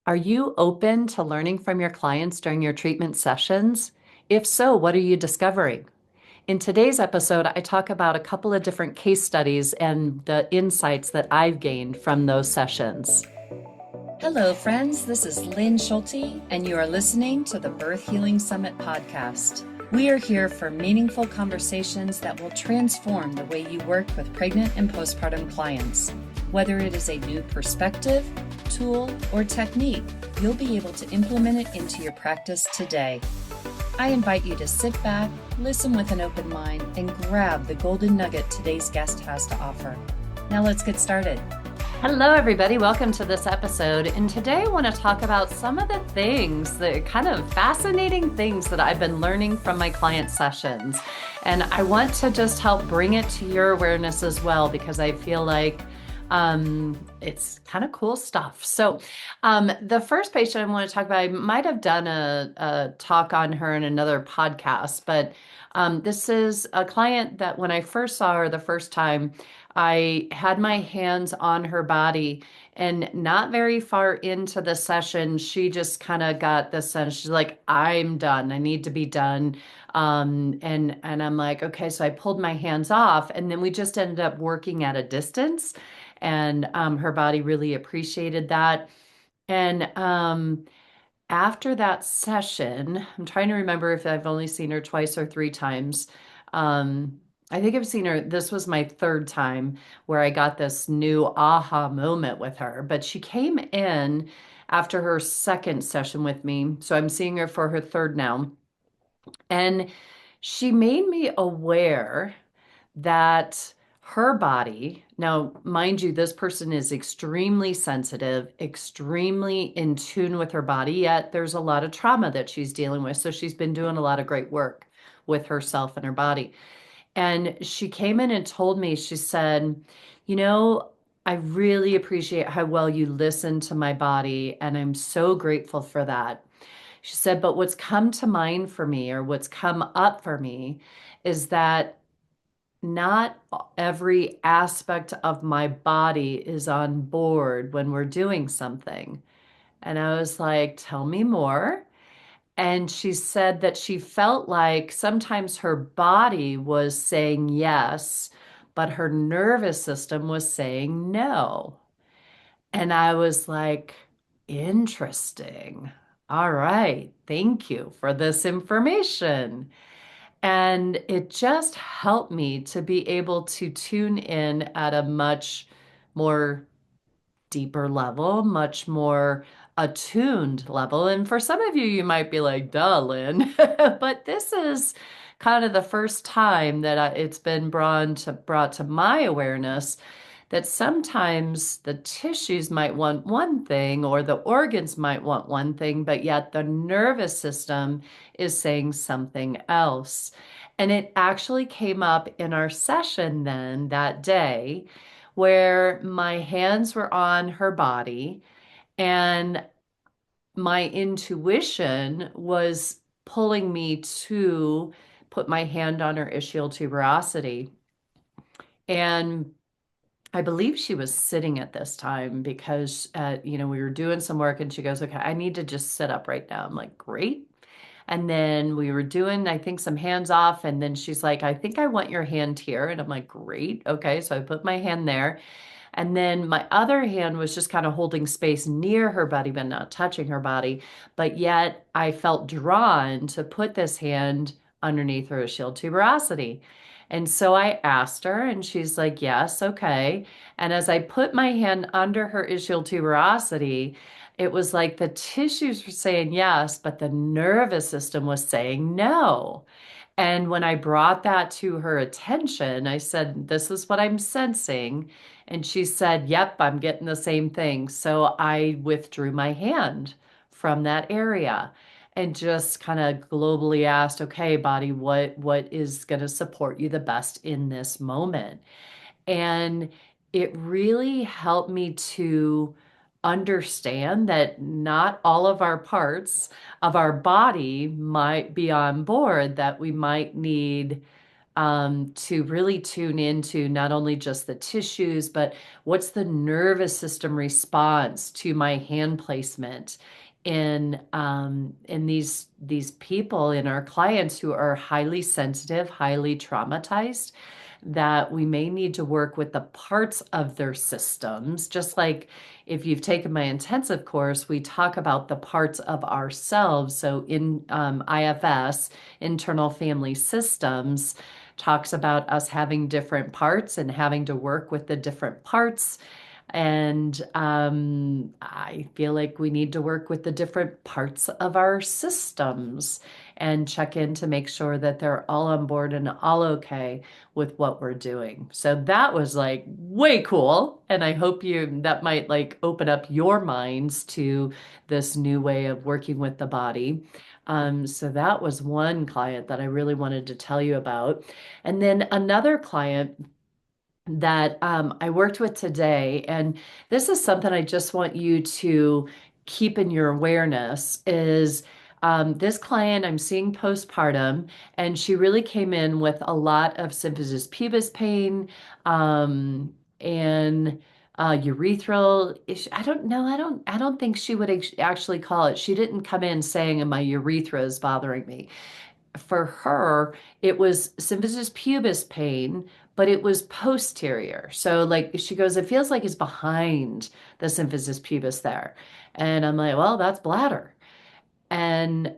Are you open to learning from your clients during your treatment sessions? If so, what are you discovering? In today's episode, I talk about a couple of different case studies and the insights that I've gained from those sessions. Hello, friends. This is Lynn Schulte, and you are listening to the Birth Healing Summit podcast. We are here for meaningful conversations that will transform the way you work with pregnant and postpartum clients. Whether it is a new perspective, tool, or technique, you'll be able to implement it into your practice today. I invite you to sit back, listen with an open mind, and grab the golden nugget today's guest has to offer. Now let's get started. Hello, everybody. Welcome to this episode. And today I want to talk about some of the things, the kind of fascinating things that I've been learning from my client sessions. And I want to just help bring it to your awareness as well, because I feel like it's kind of cool stuff. So the first patient I want to talk about, I might have done a talk on her in another podcast, but this is a client that when I first saw her the first time, I had my hands on her body, and not very far into the session, she just kind of got this sense. She's like, I'm done. I need to be done. And I'm like, okay, so I pulled my hands off, and then we just ended up working at a distance, and her body really appreciated that. And after that session, I'm trying to remember if I've only seen her twice or three times. I think I've seen her, this was my third time where I got this new aha moment with her. But she came in after her second session with me. So I'm seeing her for her third now. And she made me aware that her body, now, mind you, this person is extremely sensitive, extremely in tune with her body, yet there's a lot of trauma that she's dealing with. So she's been doing a lot of great work with herself and her body. And she came in and told me, she said, you know, I really appreciate how well you listen to my body, and I'm so grateful for that. She said, but what's come to mind for me, or what's come up for me, is that not every aspect of my body is on board when we're doing something. And I was like, tell me more. And she said that she felt like sometimes her body was saying yes, but her nervous system was saying no. And I was like, interesting. All right. Thank you for this information. And it just helped me to be able to tune in at a much more deeper level, much more attuned level. And for some of you, you might be like, duh, Lynn. But this is kind of the first time that it's been brought to my awareness that sometimes the tissues might want one thing or the organs might want one thing, but yet the nervous system is saying something else. And it actually came up in our session then that day where my hands were on her body and my intuition was pulling me to put my hand on her ischial tuberosity. And I believe she was sitting at this time because, we were doing some work and she goes, okay, I need to just sit up right now. I'm like, great. And then we were doing, I think, some hands off. And then she's like, I think I want your hand here. And I'm like, great. Okay. So I put my hand there. And then my other hand was just kind of holding space near her body, but not touching her body. But yet I felt drawn to put this hand underneath her ischial tuberosity. And so I asked her, and she's like, yes, okay. And as I put my hand under her ischial tuberosity, it was like the tissues were saying yes, but the nervous system was saying no. And when I brought that to her attention, I said, this is what I'm sensing. And she said, yep, I'm getting the same thing. So I withdrew my hand from that area and just kind of globally asked, okay, body, what is going to support you the best in this moment? And it really helped me to understand that not all of our parts of our body might be on board, that we might need to really tune into not only just the tissues, but what's the nervous system response to my hand placement in these people, in our clients who are highly sensitive, highly traumatized, that we may need to work with the parts of their systems. Just like if you've taken my intensive course, we talk about the parts of ourselves. So in IFS, internal family systems, talks about us having different parts and having to work with the different parts. And I feel like we need to work with the different parts of our systems and check in to make sure that they're all on board and all okay with what we're doing. So that was like way cool. And I hope that might like open up your minds to this new way of working with the body. So that was one client that I really wanted to tell you about. And then another client that I worked with today, and this is something I just want you to keep in your awareness, is this client I'm seeing postpartum, and she really came in with a lot of symphysis pubis pain, and urethral issue. I don't know. I don't think she would actually call it. She didn't come in saying my urethra is bothering me. For her, it was symphysis pubis pain, but it was posterior. So like she goes, it feels like it's behind the symphysis pubis there. And I'm like, well, that's bladder. And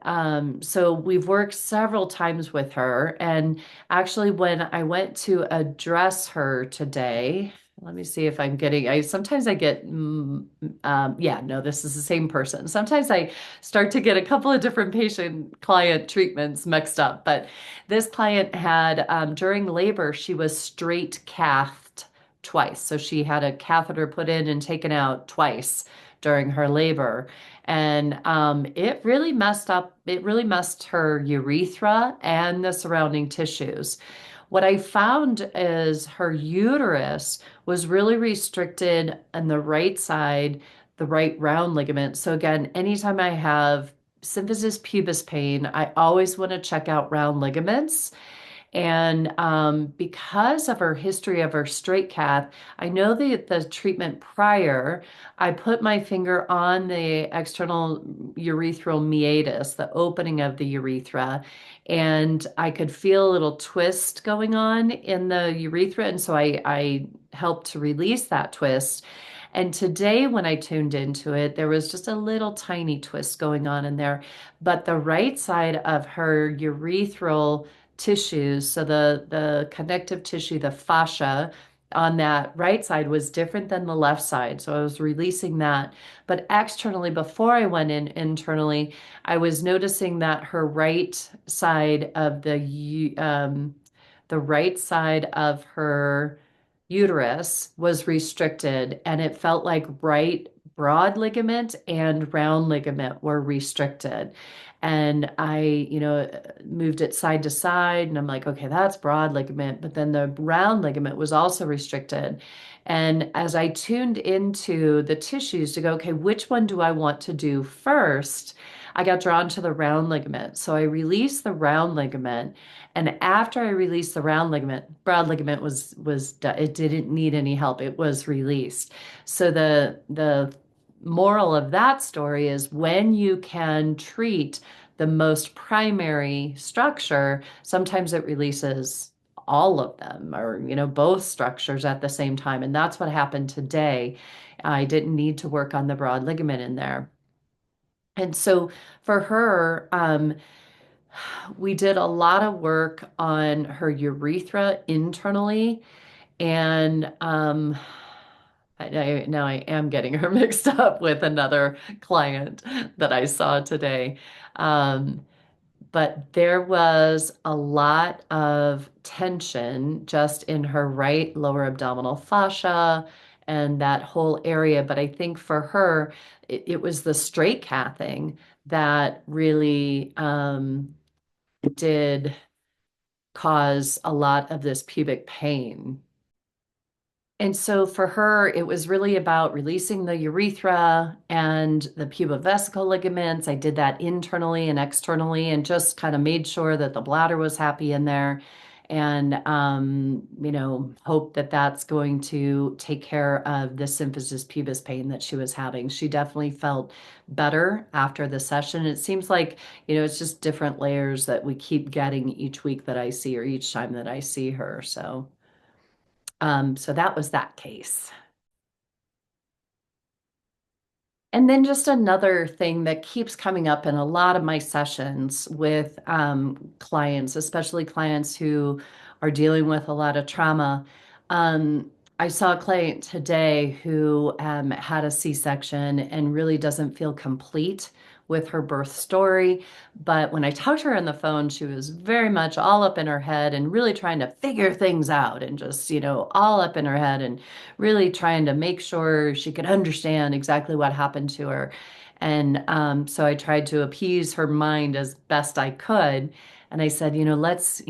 so we've worked several times with her. And actually, when I went to address her today, let me see if I'm getting, I sometimes I get, yeah, no, this is the same person. Sometimes I start to get a couple of different patient client treatments mixed up. But this client had, during labor, she was straight cathed twice. So she had a catheter put in and taken out twice during her labor. And it really messed her urethra and the surrounding tissues. What I found is her uterus was really restricted on the right side, the right round ligament. So again, anytime I have symphysis pubis pain, I always want to check out round ligaments. And because of her history of her straight cath, I know that the treatment prior, I put my finger on the external urethral meatus, the opening of the urethra, and I could feel a little twist going on in the urethra. And so I helped to release that twist. And today, when I tuned into it, there was just a little tiny twist going on in there. But the right side of her urethral tissues, so the connective tissue, the fascia on that right side was different than the left side. So I was releasing that. But externally, before I went in internally, I was noticing that her right side of the right side of her uterus was restricted, and it felt like right broad ligament and round ligament were restricted. And I, moved it side to side, and I'm like, okay, that's broad ligament, but then the round ligament was also restricted. And as I tuned into the tissues to go, okay, which one do I want to do first? I got drawn to the round ligament. So I released the round ligament. And after I released the round ligament, broad ligament it didn't need any help. It was released. So the moral of that story is when you can treat the most primary structure, sometimes it releases all of them or, both structures at the same time. And that's what happened today. I didn't need to work on the broad ligament in there. And so for her, we did a lot of work on her urethra internally, and now I am getting her mixed up with another client that I saw today. Um, but there was a lot of tension just in her right lower abdominal fascia and that whole area. But I think for her, it was the straight cathing that really did cause a lot of this pubic pain. And so for her, it was really about releasing the urethra and the pubovesical ligaments. I did that internally and externally and just kind of made sure that the bladder was happy in there. and hope that that's going to take care of the symphysis pubis pain that she was having. She definitely felt better after the session. It seems like, it's just different layers that we keep getting each week that I see her, each time that I see her. So that was that case. And then just another thing that keeps coming up in a lot of my sessions with clients, especially clients who are dealing with a lot of trauma. I saw a client today who had a C-section and really doesn't feel complete with her birth story. But when I talked to her on the phone, she was very much all up in her head and really trying to figure things out and just, all up in her head and really trying to make sure she could understand exactly what happened to her. And so I tried to appease her mind as best I could. And I said, let's,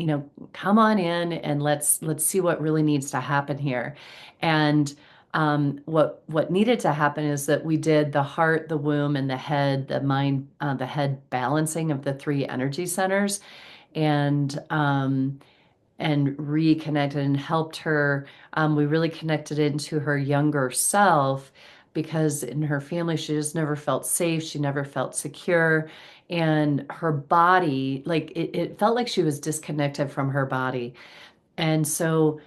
come on in and let's see what really needs to happen here. And what needed to happen is that we did the heart, the womb, and the head, the mind, the head balancing of the three energy centers, and reconnected and helped her. We really connected into her younger self because in her family, she just never felt safe. She never felt secure. And her body, like it felt like she was disconnected from her body. And so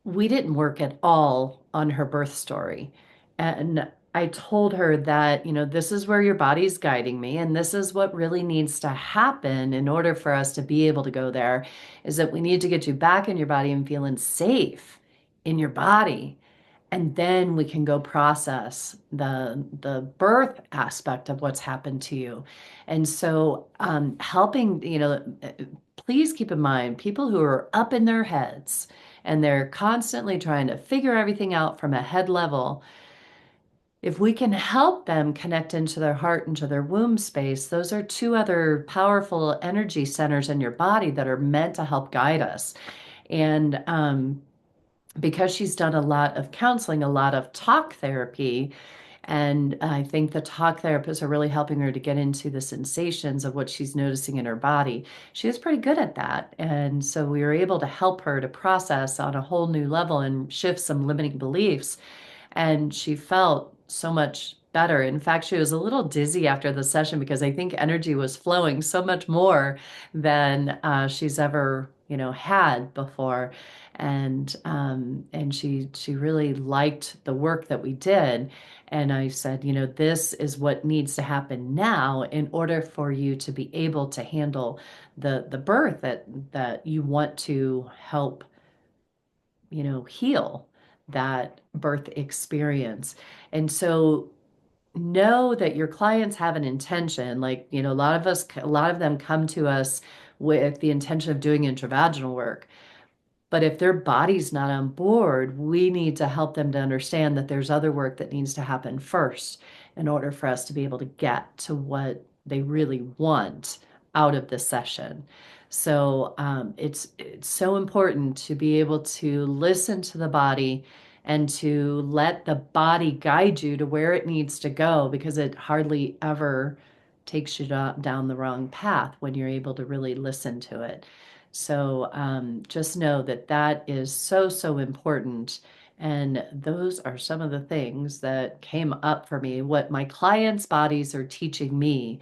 we didn't work at all on her birth story. And I told her that, this is where your body's guiding me, and this is what really needs to happen in order for us to be able to go there, is that we need to get you back in your body and feeling safe in your body. And then we can go process the birth aspect of what's happened to you. And so helping, please keep in mind people who are up in their heads and they're constantly trying to figure everything out from a head level. If we can help them connect into their heart, into their womb space, those are two other powerful energy centers in your body that are meant to help guide us. And because she's done a lot of counseling, a lot of talk therapy, and I think the talk therapists are really helping her to get into the sensations of what she's noticing in her body. She was pretty good at that. And so we were able to help her to process on a whole new level and shift some limiting beliefs. And she felt so much better. In fact, she was a little dizzy after the session because I think energy was flowing so much more than she's ever, had before. And she really liked the work that we did. And I said, this is what needs to happen now in order for you to be able to handle the birth that you want to help, heal that birth experience. And so know that your clients have an intention. Like, a lot of them come to us with the intention of doing intravaginal work. But if their body's not on board, we need to help them to understand that there's other work that needs to happen first in order for us to be able to get to what they really want out of the session. So it's so important to be able to listen to the body and to let the body guide you to where it needs to go, because it hardly ever takes you down the wrong path when you're able to really listen to it. So just know that that is so, so important. And those are some of the things that came up for me, what my clients' bodies are teaching me.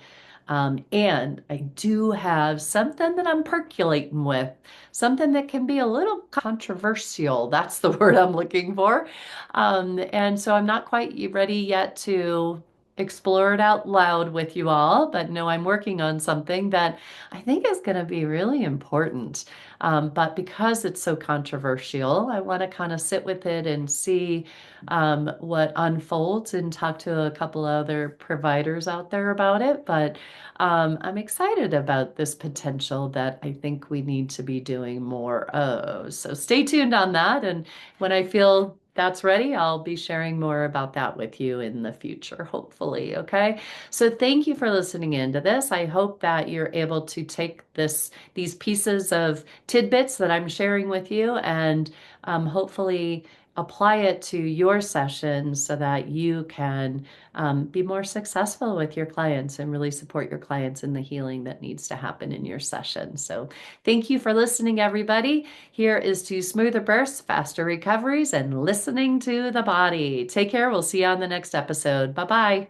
And I do have something that I'm percolating with, something that can be a little controversial. That's the word I'm looking for. And so I'm not quite ready yet to explore it out loud with you all, but no, I'm working on something that I think is going to be really important. But because it's so controversial, I want to kind of sit with it and see what unfolds and talk to a couple other providers out there about it. But I'm excited about this potential that I think we need to be doing more of. So stay tuned on that. And when I feel that's ready, I'll be sharing more about that with you in the future, hopefully. Okay. So thank you for listening into this. I hope that you're able to take these pieces of tidbits that I'm sharing with you and hopefully apply it to your sessions so that you can be more successful with your clients and really support your clients in the healing that needs to happen in your session. So thank you for listening, everybody. Here is to smoother births, faster recoveries, and listening to the body. Take care. We'll see you on the next episode. Bye-bye.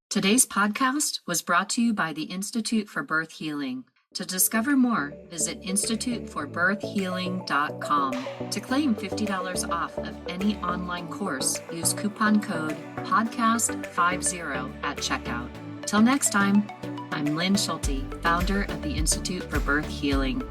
Today's podcast was brought to you by the Institute for Birth Healing. To discover more, visit instituteforbirthhealing.com. To claim $50 off of any online course, use coupon code PODCAST50 at checkout. Till next time, I'm Lynn Schulte, founder of the Institute for Birth Healing.